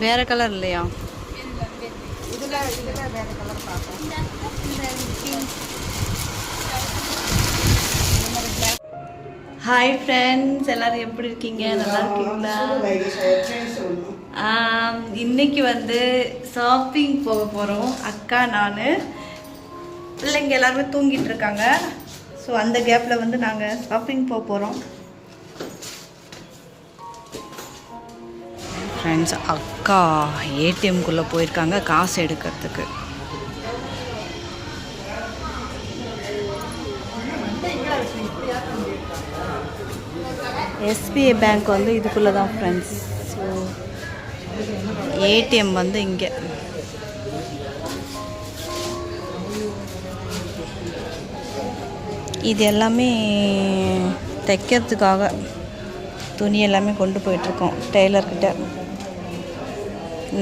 வேறு கலர் இல்லையா? Hi friends, எல்லோரும் எப்படி இருக்கீங்க? நல்லா இருக்கீங்களா? இன்னைக்கு வந்து ஷாப்பிங் போக போகிறோம். அக்கா, நான், பிள்ளைங்க எல்லாருமே தூங்கிட்டு இருக்காங்க. ஸோ அந்த கேப்பில் வந்து நாங்கள் ஷாப்பிங் போக போகிறோம். ஃப்ரெண்ட்ஸ், அக்கா ஏடிஎம்குள்ளே போயிருக்காங்க காசு எடுக்கிறதுக்கு. எஸ்பிஐ பேங்க் வந்து இதுக்குள்ளே தான் ஃப்ரெண்ட்ஸ். ஸோ ஏடிஎம் வந்து இங்கே. இது எல்லாமே தைக்கிறதுக்காக துணி எல்லாமே கொண்டு போயிட்டுருக்கோம் டெய்லர்கிட்ட.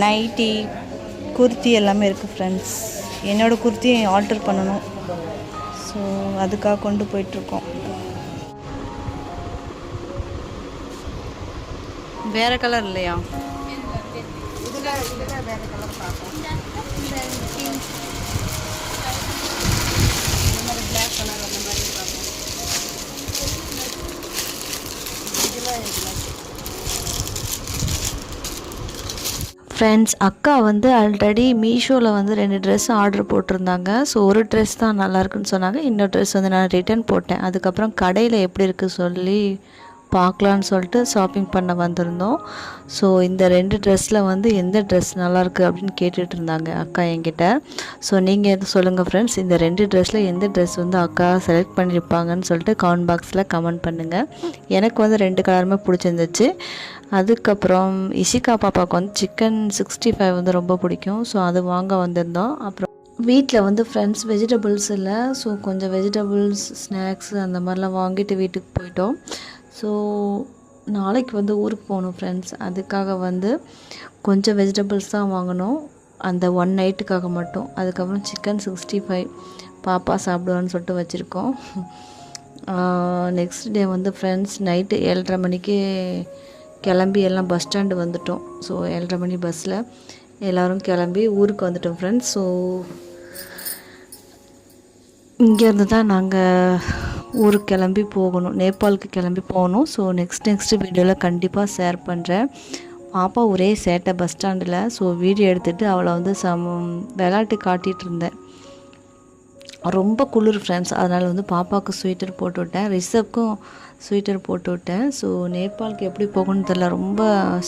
நைட்டி, குர்த்தி எல்லாமே இருக்குது ஃப்ரெண்ட்ஸ். என்னோடய குர்த்தியை ஆல்டர் பண்ணணும். ஸோ அதுக்காக கொண்டு போயிட்டுருக்கோம். வேறு கலர் இல்லையா? ஃப்ரெண்ட்ஸ், அக்கா வந்து ஆல்ரெடி மீஷோவில் வந்து 2 ட்ரெஸ் ஆர்டர் போட்டிருந்தாங்க. ஸோ ஒரு ட்ரெஸ் தான் நல்லாயிருக்குன்னு சொன்னாங்க. இன்னொரு ட்ரெஸ் வந்து நான் ரிட்டர்ன் போட்டேன். அதுக்கப்புறம் கடையில் எப்படி இருக்குது சொல்லி பார்க்கலான்னு சொல்லிட்டு ஷாப்பிங் பண்ண வந்திருந்தோம். ஸோ இந்த 2 ட்ரெஸ்ஸில் வந்து எந்த ட்ரெஸ் நல்லாயிருக்கு அப்படின்னு கேட்டுட்டு இருந்தாங்க அக்கா என்கிட்ட. ஸோ நீங்கள் எது சொல்லுங்கள் ஃப்ரெண்ட்ஸ், இந்த 2 ட்ரெஸ்ஸில் எந்த ட்ரெஸ் வந்து அக்கா செலக்ட் பண்ணியிருப்பாங்கன்னு சொல்லிட்டு கமெண்ட் பாக்ஸில் கமெண்ட் பண்ணுங்கள். எனக்கு வந்து 2 கலருமே பிடிச்சிருந்துச்சு. அதுக்கப்புறம் இஷிகா பாப்பாவுக்கு வந்து சிக்கன் 65 வந்து ரொம்ப பிடிக்கும். ஸோ அது வாங்க வந்திருந்தோம். அப்புறம் வீட்டில் வந்து ஃப்ரெண்ட்ஸ் வெஜிடபிள்ஸ் இல்லை. ஸோ கொஞ்சம் வெஜிடபிள்ஸ், ஸ்நாக்ஸ் அந்த மாதிரிலாம் வாங்கிட்டு வீட்டுக்கு போயிட்டோம். ஸோ நாளைக்கு வந்து ஊருக்கு போகணும் ஃப்ரெண்ட்ஸ். அதுக்காக வந்து கொஞ்சம் வெஜிடபிள்ஸ் தான் வாங்கணும், அந்த 1 நைட்டுக்காக மட்டும். அதுக்கப்புறம் சிக்கன் 65 பாப்பா சாப்பிடுவான்னு சொல்லிட்டு வச்சுருக்கோம். நெக்ஸ்ட் டே வந்து ஃப்ரெண்ட்ஸ் நைட்டு 7:30 மணிக்கு கிளம்பி எல்லாம் பஸ் ஸ்டாண்டு வந்துட்டோம். ஸோ 7:30 மணி பஸ்ஸில் எல்லோரும் கிளம்பி ஊருக்கு வந்துட்டோம் ஃப்ரெண்ட்ஸ். ஸோ இங்கேருந்து தான் நாங்கள் ஊருக்கு கிளம்பி போகணும், நேபாளுக்கு கிளம்பி போகணும். ஸோ நெக்ஸ்ட் வீடியோவில் கண்டிப்பாக ஷேர் பண்ணுறேன். பாப்பா ஒரே சேட்டை பஸ் ஸ்டாண்டில். ஸோ வீடியோ எடுத்துகிட்டு அவளை வந்து விளையாட்டு காட்டிகிட்டு இருந்தேன். ரொம்ப குளிர் ஃப்ரெண்ட்ஸ், அதனால் வந்து பாப்பாவுக்கு ஸ்வீட்டர் போட்டு விட்டேன், ரிஷப்க்கும் ஸ்வீட்டர் போட்டு விட்டேன். ஸோ நேபாளுக்கு எப்படி போகணும்னு தெரியல, ரொம்ப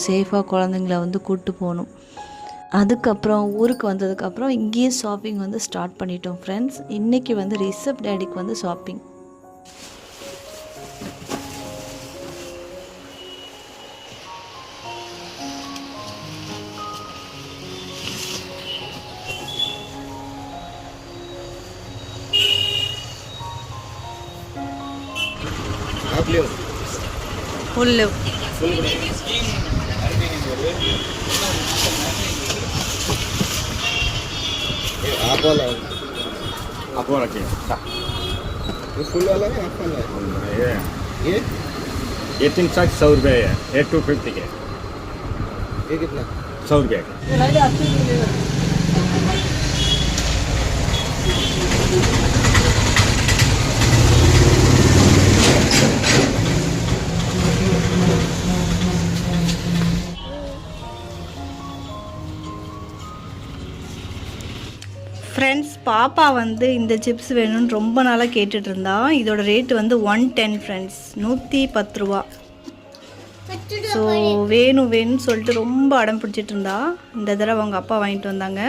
சேஃபாக குழந்தைங்கள வந்து கூப்பிட்டு போகணும். அதுக்கப்புறம் ஊருக்கு வந்ததுக்கப்புறம் இங்கேயும் ஷாப்பிங் வந்து ஸ்டார்ட் பண்ணிட்டோம் ஃப்ரெண்ட்ஸ். இன்றைக்கி வந்து ரிஷப் டேடிக்கு வந்து ஷாப்பிங். फुल आप वाला रखिए। ये फुल वाला है, आप वाला है? ये 3 साइज 100 रुपये है। ये 250 के। ये कितना? 100 रुपये का। ஃப்ரெண்ட்ஸ், பாப்பா வந்து இந்த சிப்ஸ் வேணும்னு ரொம்ப நாளாக கேட்டுட்டு இருந்தா. இதோட ரேட்டு வந்து 110 ஃப்ரெண்ட்ஸ், 110 ரூபா. ஸோ வேணும்னு சொல்லிட்டு ரொம்ப அடம் பிடிச்சிட்டு இருந்தா. இந்த தடவை அவங்க அப்பா வாங்கிட்டு வந்தாங்க.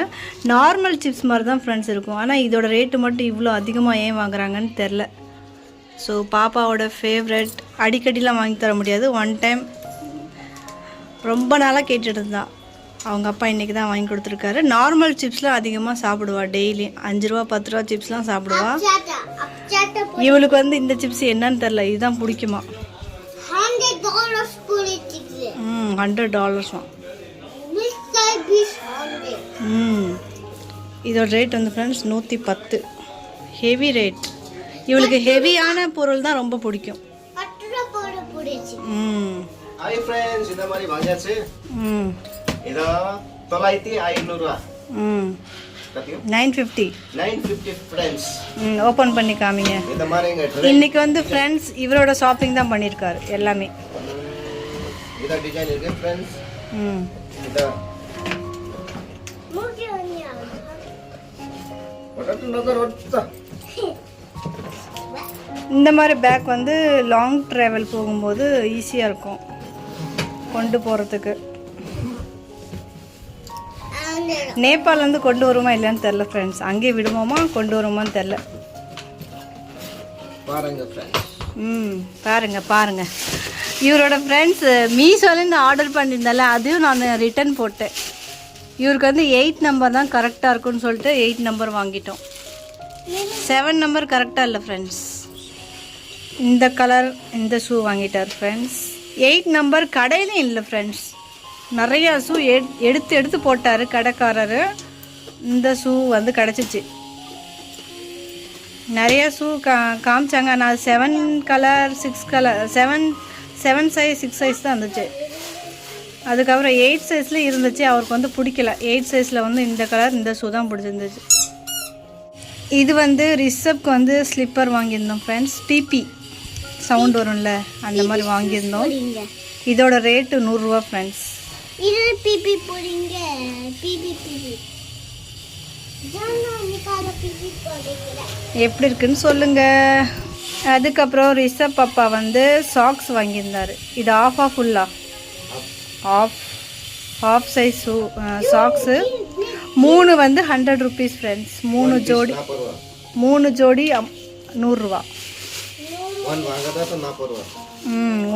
நார்மல் சிப்ஸ் மாதிரி தான் ஃப்ரெண்ட்ஸ் இருக்கும், ஆனால் இதோட ரேட்டு மட்டும் இவ்வளோ அதிகமாக ஏன் வாங்குறாங்கன்னு தெரில. ஸோ பாப்பாவோட ஃபேவரட், அடிக்கடிலாம் வாங்கி தர முடியாது, 1 டைம் ரொம்ப நாளாக கேட்டுட்டு இருந்தா. அவங்க அப்பா இன்றைக்கி தான் வாங்கி கொடுத்துருக்காரு. நார்மல் சிப்ஸ்லாம் அதிகமாக சாப்பிடுவா, டெய்லி 5 ரூபா 10 ரூபா சிப்ஸ்லாம் சாப்பிடுவா. இவளுக்கு வந்து இந்த சிப்ஸ் என்னன்னு தெரில, இதுதான் பிடிக்குமா. $100 இதோட ரேட் வந்து ஃப்ரெண்ட்ஸ் 110. Heavy rate. இவளுக்கு ஹெவியான பொருள் தான் ரொம்ப பிடிக்கும். ஹாய் ஃப்ரெண்ட்ஸ், இந்த மாதிரி வாங்கியாச்சு. ಇದು ತೊಲಾಯ್ತಿ 500 ம் 950 950 ஃப்ரெண்ட்ஸ். ஓப்பன் பண்ணி காமிங்க. இந்த மாதிரி இன்னைக்கு வந்து ஃப்ரெண்ட்ஸ் இவரோட ஷாப்பிங் தான் பண்ணியிருக்காரு எல்லாமே. இத டிசைன் இருக்கு ஃப்ரெண்ட்ஸ். இத இந்த மாதிரி பேக் வந்து லாங் ட்ராவல் போகும்போது ஈஸியாக இருக்கும் கொண்டு போகிறதுக்கு. நேபாளிலேருந்து கொண்டு வருமா இல்லைன்னு தெரில ஃப்ரெண்ட்ஸ். அங்கேயே விடுவோமா கொண்டு வருமான்னு தெரில. பாருங்க ஃப்ரெண்ட்ஸ். பாருங்க இவரோட ஃப்ரெண்ட்ஸ் மீஷோலேருந்து ஆர்டர் பண்ணியிருந்தால அதையும் நான் ரிட்டர்ன் போட்டேன். இவருக்கு வந்து 8 நம்பர் தான் கரெக்டாக இருக்குன்னு சொல்லிட்டு 8 நம்பர் வாங்கிட்டோம். 7 நம்பர் கரெக்டாக இல்லை ஃப்ரெண்ட்ஸ். இந்த கலர் இந்த ஷூ வாங்கிட்டார் ஃப்ரெண்ட்ஸ். 8 நம்பர் கடையிலும் இல்லை ஃப்ரெண்ட்ஸ். நிறையா ஷூ எடுத்து போட்டார் கடைக்காரர். இந்த ஷூ வந்து கிடச்சிச்சு. நிறையா ஷூ காமிச்சாங்க. நான் 7 கலர் 6 கலர் 7 சைஸ் 6 சைஸ் தான் இருந்துச்சு. அதுக்கப்புறம் 8 சைஸில் இருந்துச்சு. அவருக்கு வந்து பிடிக்கல. 8 சைஸில் வந்து இந்த கலர் இந்த ஷூ தான் பிடிச்சிருந்துச்சு. இது வந்து ரிஷப்க்கு வந்து ஸ்லிப்பர் வாங்கியிருந்தோம் ஃப்ரெண்ட்ஸ். பிபி சவுண்ட் வரும்ல அந்த மாதிரி வாங்கியிருந்தோம். இதோட ரேட்டு 100 ரூபா ஃப்ரெண்ட்ஸ். எப்படி இருக்குன்னு சொல்லுங்க. அதுக்கப்புறம் ரிஷப் பாப்பா வந்து சாக்ஸ் வாங்கியிருந்தாரு. இது ஆஃபா ஃபுல்லா ஆஃப் சைஸ் சாக்ஸு 3 வந்து 100 ருபீஸ் ஃப்ரெண்ட்ஸ். 3 ஜோடி 100 ரூபா.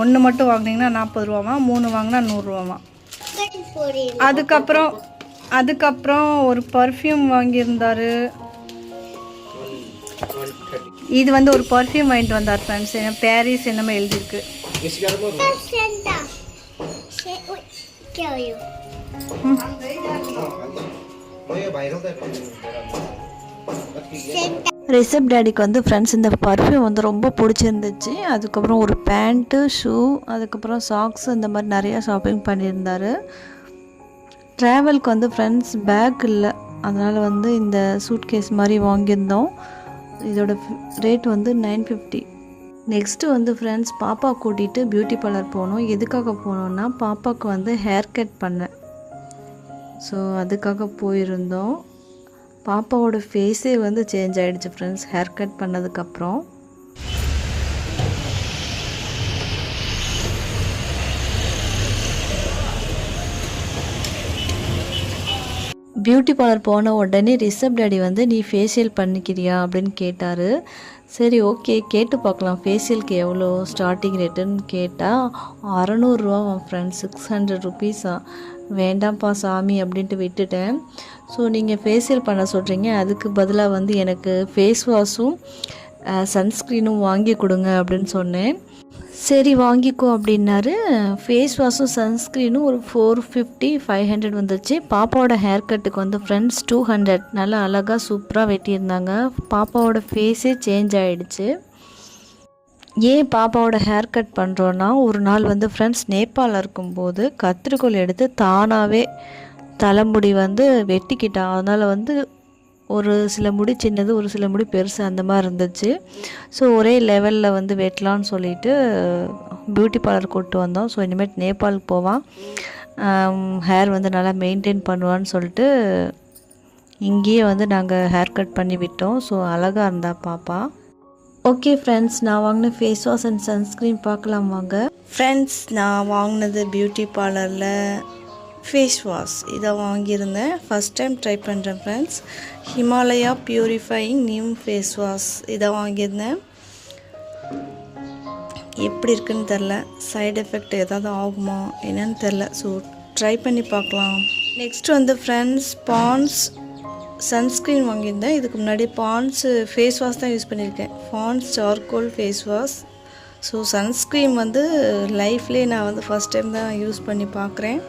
ஒன்று மட்டும் வாங்கினீங்கன்னா 40 ரூபாமா, 3 வாங்கினா 100 ரூபாமா. அதுக்கப்புறம் ஒரு பர்ஃப்யூம் வாங்கியிருந்தாரு. இது வந்து ஒரு பர்ஃப்யூம் வாங்கிட்டு வந்தார் ஃப்ரெண்ட்ஸ். பாரிஸ் என்னமோ எழுதியிருக்கு. ரிஷப் டேடிக்கு வந்து ஃப்ரெண்ட்ஸ் இந்த பர்ஃப்யூம் வந்து ரொம்ப பிடிச்சிருந்துச்சு. அதுக்கப்புறம் ஒரு பேண்ட்டு ஷூ அதுக்கப்புறம் சாக்ஸ் இந்த மாதிரி நிறையா ஷாப்பிங் பண்ணியிருந்தார். ட்ராவலுக்கு வந்து ஃப்ரெண்ட்ஸ் பேக் இல்லை, அதனால் வந்து இந்த சூட் கேஸ் மாதிரி வாங்கியிருந்தோம். இதோட ரேட் வந்து 950. நெக்ஸ்ட்டு வந்து ஃப்ரெண்ட்ஸ் பாப்பா கூட்டிகிட்டு பியூட்டி பார்லர் போனோம். எதுக்காக போனோன்னா பாப்பாவுக்கு வந்து ஹேர் கட் பண்ணேன். ஸோ அதுக்காக போயிருந்தோம். பாப்பாவோட ஃபேஸே வந்து சேஞ்ச் ஆகிடுச்சு ஃப்ரெண்ட்ஸ் ஹேர் கட் பண்ணதுக்கப்புறம். பியூட்டி பார்லர் போன உடனே ரிஷப் டேடி வந்து நீ ஃபேஷியல் பண்ணிக்கிறியா அப்படின்னு கேட்டார். சரி ஓகே கேட்டு பார்க்கலாம் ஃபேஷியலுக்கு எவ்வளோ ஸ்டார்டிங் ரேட்டுன்னு கேட்டால் 600 ரூபா ஃப்ரெண்ட்ஸ். 600 ருபீஸா. வேண்டாம்ப்பா சாமி அப்படின்ட்டு விட்டுட்டேன். ஸோ நீங்கள் ஃபேஷியல் பண்ண சொல்கிறீங்க, அதுக்கு பதிலாக வந்து எனக்கு ஃபேஸ் வாஷும் சன்ஸ்க்ரீனும் வாங்கி கொடுங்க அப்படின்னு சொன்னேன். சரி வாங்கிக்கோ அப்படின்னாரு. ஃபேஸ் வாஷும் சன்ஸ்க்ரீனும் ஒரு 450 500 வந்துச்சு. பாப்பாவோட ஹேர் கட்டுக்கு வந்து ஃப்ரெண்ட்ஸ் 200. நல்லா அழகாக சூப்பராக வெட்டியிருந்தாங்க. பாப்பாவோட ஃபேஸே சேஞ்ச் ஆகிடுச்சு. ஏன் பாப்பாவோட ஹேர் கட் பண்ணுறோன்னா ஒரு நாள் வந்து ஃப்ரெண்ட்ஸ் நேபாளில் இருக்கும்போது கத்திரிக்கோல் எடுத்து தானாகவே தலைமுடி வந்து வெட்டிக்கிட்டான். அதனால் வந்து ஒரு சில முடி சின்னது ஒரு சில முடி பெருசு அந்த மாதிரி இருந்துச்சு. ஸோ ஒரே லெவலில் வந்து வெட்டலான்னு சொல்லிட்டு பியூட்டி பார்லர் கூப்பிட்டு வந்தோம். ஸோ இனிமேல் நேபாளுக்கு போவான், ஹேர் வந்து நல்லா மெயின்டைன் பண்ணுவான்னு சொல்லிட்டு இங்கேயே வந்து நாங்கள் ஹேர் கட் பண்ணி விட்டோம். ஸோ அழகாக இருந்தா பாப்பா. ஓகே ஃப்ரெண்ட்ஸ், நான் வாங்கின ஃபேஸ் வாஷ் அண்ட் சன்ஸ்க்ரீன் பார்க்கலாம் வாங்க. ஃப்ரெண்ட்ஸ் நான் வாங்கினது பியூட்டி பார்லரில் ஃபேஸ் வாஷ் இதை வாங்கியிருந்தேன். ஃபஸ்ட் டைம் ட்ரை பண்ணுறேன் friends. Himalaya purifying neem face wash இதை வாங்கியிருந்தேன். எப்படி இருக்குன்னு தெரில, சைடு எஃபெக்ட் ஏதாவது ஆகுமா என்னன்னு தெரில. ஸோ ட்ரை பண்ணி பார்க்கலாம். நெக்ஸ்ட் வந்து ஃப்ரெண்ட்ஸ் பாண்ட்ஸ் சன்ஸ்க்ரீன் வாங்கியிருந்தேன். இதுக்கு முன்னாடி பாண்ட்ஸ் ஃபேஸ் வாஷ் தான் யூஸ் பண்ணியிருக்கேன். Pond's charcoal face wash. So sunscreen வந்து லைஃப்லேயே நான் வந்து ஃபஸ்ட் டைம் தான் யூஸ் பண்ணி பார்க்குறேன்.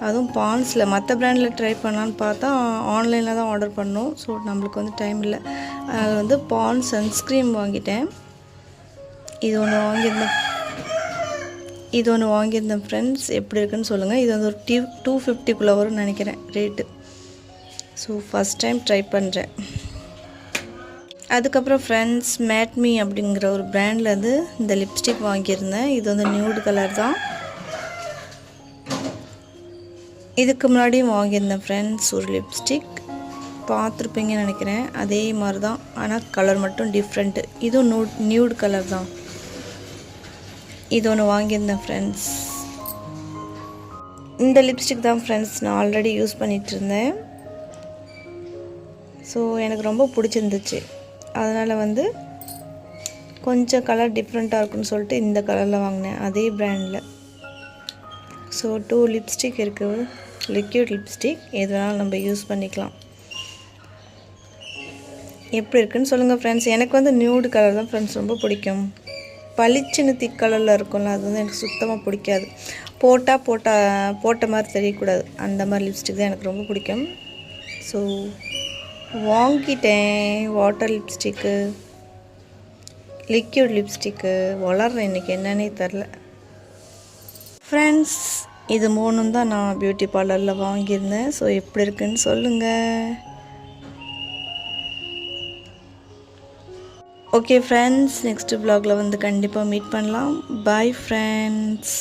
அதுவும் பாண்ட்ஸில். மற்ற ப்ராண்டில் ட்ரை பண்ணலான்னு பார்த்தா ஆன்லைனில் தான் ஆர்டர் பண்ணோம். ஸோ நம்மளுக்கு வந்து டைம் இல்லை. அதனால் வந்து பாண்ட்ஸ் சன்ஸ்க்ரீன் வாங்கிட்டேன். இது ஒன்று வாங்கியிருந்தேன். இது ஒன்று வாங்கியிருந்தேன் ஃப்ரெண்ட்ஸ், எப்படி இருக்குன்னு சொல்லுங்கள். இது வந்து ஒரு 250 வரும்னு நினைக்கிறேன் rate. So first time try பண்ணுறேன். அதுக்கப்புறம் ஃப்ரெண்ட்ஸ் மேட்மி அப்படிங்கிற ஒரு பிராண்ட்லேருந்து இந்த லிப்ஸ்டிக் வாங்கியிருந்தேன். இது வந்து நியூட் கலர் தான். இதுக்கு முன்னாடியும் வாங்கியிருந்தேன் ஃப்ரெண்ட்ஸ் ஒரு லிப்ஸ்டிக், பார்த்துருப்பீங்கன்னு நினைக்கிறேன். அதே மாதிரி தான், ஆனால் கலர் மட்டும் டிஃப்ரெண்ட்டு. இதுவும் நியூட் கலர் தான். இது ஒன்று வாங்கியிருந்தேன் ஃப்ரெண்ட்ஸ். இந்த லிப்ஸ்டிக் தான் ஃப்ரெண்ட்ஸ் நான் ஆல்ரெடி யூஸ் பண்ணிகிட்டு இருந்தேன். ஸோ எனக்கு ரொம்ப பிடிச்சிருந்துச்சு. அதனால் வந்து கொஞ்சம் கலர் டிஃப்ரெண்ட்டாக இருக்குன்னு சொல்லிட்டு இந்த கலரில் வாங்கினேன், அதே பிராண்டில். ஸோ 2 லிப்ஸ்டிக் இருக்குது, லிக்யூட் லிப்ஸ்டிக். எதுனாலும் நம்ம யூஸ் பண்ணிக்கலாம். எப்படி இருக்குன்னு சொல்லுங்கள் ஃப்ரெண்ட்ஸ். எனக்கு வந்து நியூடு கலர் தான் ஃப்ரெண்ட்ஸ் ரொம்ப பிடிக்கும். பளிச்சுன்னு திக் கலரில் இருக்கும்ல, அது வந்து எனக்கு சுத்தமாக பிடிக்காது. போட்ட மாதிரி தெரியக்கூடாது, அந்த மாதிரி லிப்ஸ்டிக் தான் எனக்கு ரொம்ப பிடிக்கும். ஸோ வாங்கிட்டேன் வாட்டர் லிப்ஸ்டிக்கு, லிக்யூட் லிப்ஸ்டிக்கு. வளர்றேன் இன்றைக்கி என்னன்னே தெரில ஃப்ரெண்ட்ஸ். இது 3 தான் நான் பியூட்டி பார்லரில் வாங்கியிருந்தேன். ஸோ எப்படி இருக்குன்னு சொல்லுங்கள். ஓகே ஃப்ரெண்ட்ஸ், நெக்ஸ்ட் vlogல வந்து கண்டிப்பாக மீட் பண்ணலாம். Bye friends.